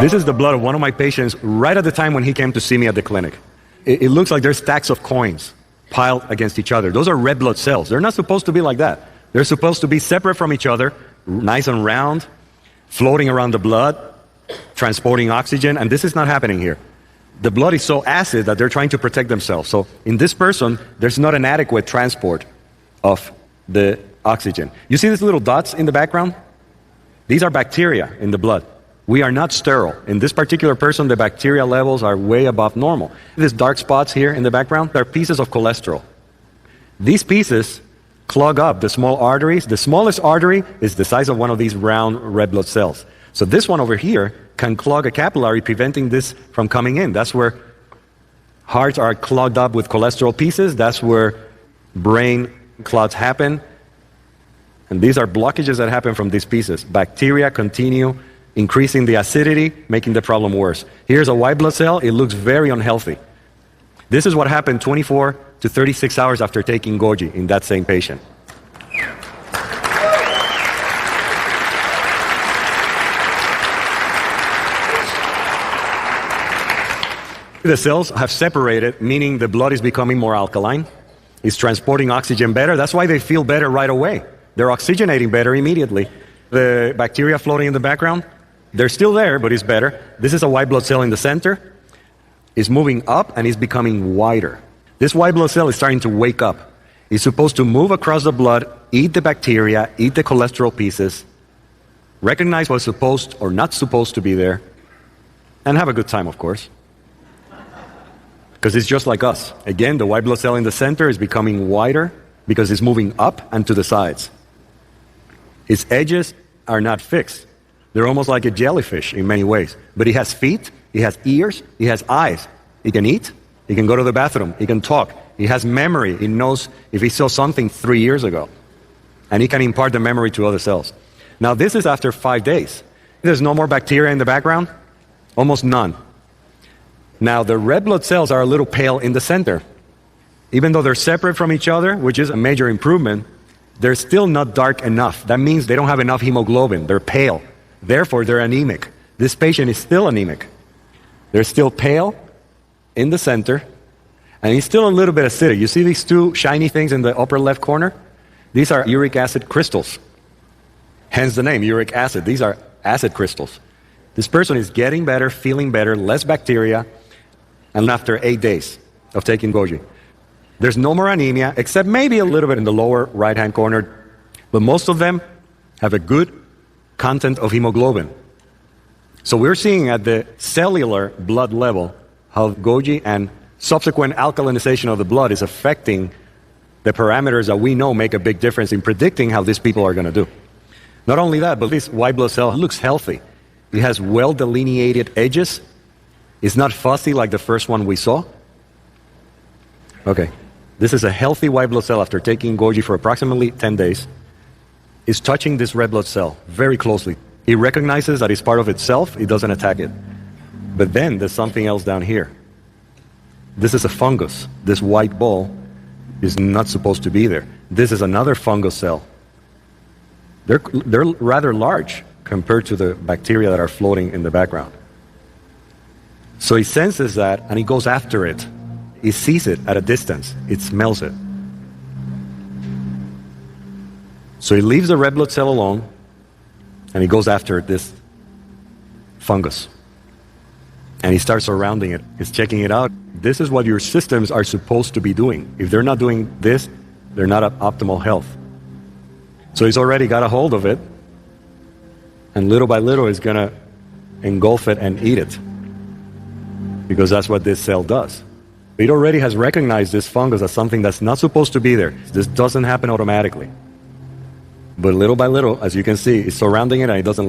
This is the blood of one of my patients right at the time when he came to see me at the clinic. It looks like there's stacks of coins piled against each other. Those are red blood cells. They're not supposed to be like that. They're supposed to be separate from each other, nice and round, floating around the blood, transporting oxygen, and this is not happening here. The blood is so acid that they're trying to protect themselves. So in this person, there's not an adequate transport of the oxygen. You see these little dots in the background? These are bacteria in the blood. We are not sterile. In this particular person, the bacteria levels are way above normal. These dark spots here in the background are pieces of cholesterol. These pieces clog up the small arteries. The smallest artery is the size of one of these round red blood cells. So this one over here can clog a capillary, preventing this from coming in. That's where hearts are clogged up with cholesterol pieces. That's where brain clots happen. And these are blockages that happen from these pieces. Bacteria continue increasing the acidity, making the problem worse. Here's a white blood cell. It looks very unhealthy. This is what happened 24 to 36 hours after taking goji in that same patient. The cells have separated, meaning the blood is becoming more alkaline. It's transporting oxygen better. That's why they feel better right away. They're oxygenating better immediately. The bacteria floating in the background, they're still there, but it's better. This is a white blood cell in the center. It's moving up and it's becoming wider. This white blood cell is starting to wake up. It's supposed to move across the blood, eat the bacteria, eat the cholesterol pieces, recognize what's supposed or not supposed to be there, and have a good time, of course. Because it's just like us. Again, the white blood cell in the center is becoming wider because it's moving up and to the sides. Its edges are not fixed. They're almost like a jellyfish in many ways. But he has feet, he has ears, he has eyes. He can eat, he can go to the bathroom, he can talk. He has memory. He knows if he saw something 3 years ago. And he can impart the memory to other cells. Now this is after 5 days. There's no more bacteria in the background, almost none. Now the red blood cells are a little pale in the center. Even though they're separate from each other, which is a major improvement, they're still not dark enough. That means they don't have enough hemoglobin. They're pale. Therefore, they're anemic. This patient is still anemic. They're still pale in the center, and he's still a little bit acidic. You see these two shiny things in the upper left corner? These are uric acid crystals. Hence the name, uric acid. These are acid crystals. This person is getting better, feeling better, less bacteria, and after 8 days of taking goji. There's no more anemia, except maybe a little bit in the lower right-hand corner, but most of them have a good content of hemoglobin. So we're seeing at the cellular blood level how goji and subsequent alkalinization of the blood is affecting the parameters that we know make a big difference in predicting how these people are going to do. Not only that, but this white blood cell looks healthy. It has well-delineated edges. It's not fussy like the first one we saw. Okay, this is a healthy white blood cell after taking goji for approximately 10 days. It's touching this red blood cell very closely. It recognizes that it's part of itself. It doesn't attack it. But then there's something else down here. This is a fungus. This white ball is not supposed to be there. This is another fungus cell. They're rather large compared to the bacteria that are floating in the background. So he senses that and he goes after it. He sees it at a distance. It smells it. So he leaves the red blood cell alone and he goes after this fungus. And he starts surrounding it. He's checking it out. This is what your systems are supposed to be doing. If they're not doing this, they're not at optimal health. So he's already got a hold of it. And little by little, he's going to engulf it and eat it. Because that's what this cell does. It already has recognized this fungus as something that's not supposed to be there. This doesn't happen automatically. But little by little, as you can see, it's surrounding it and it doesn't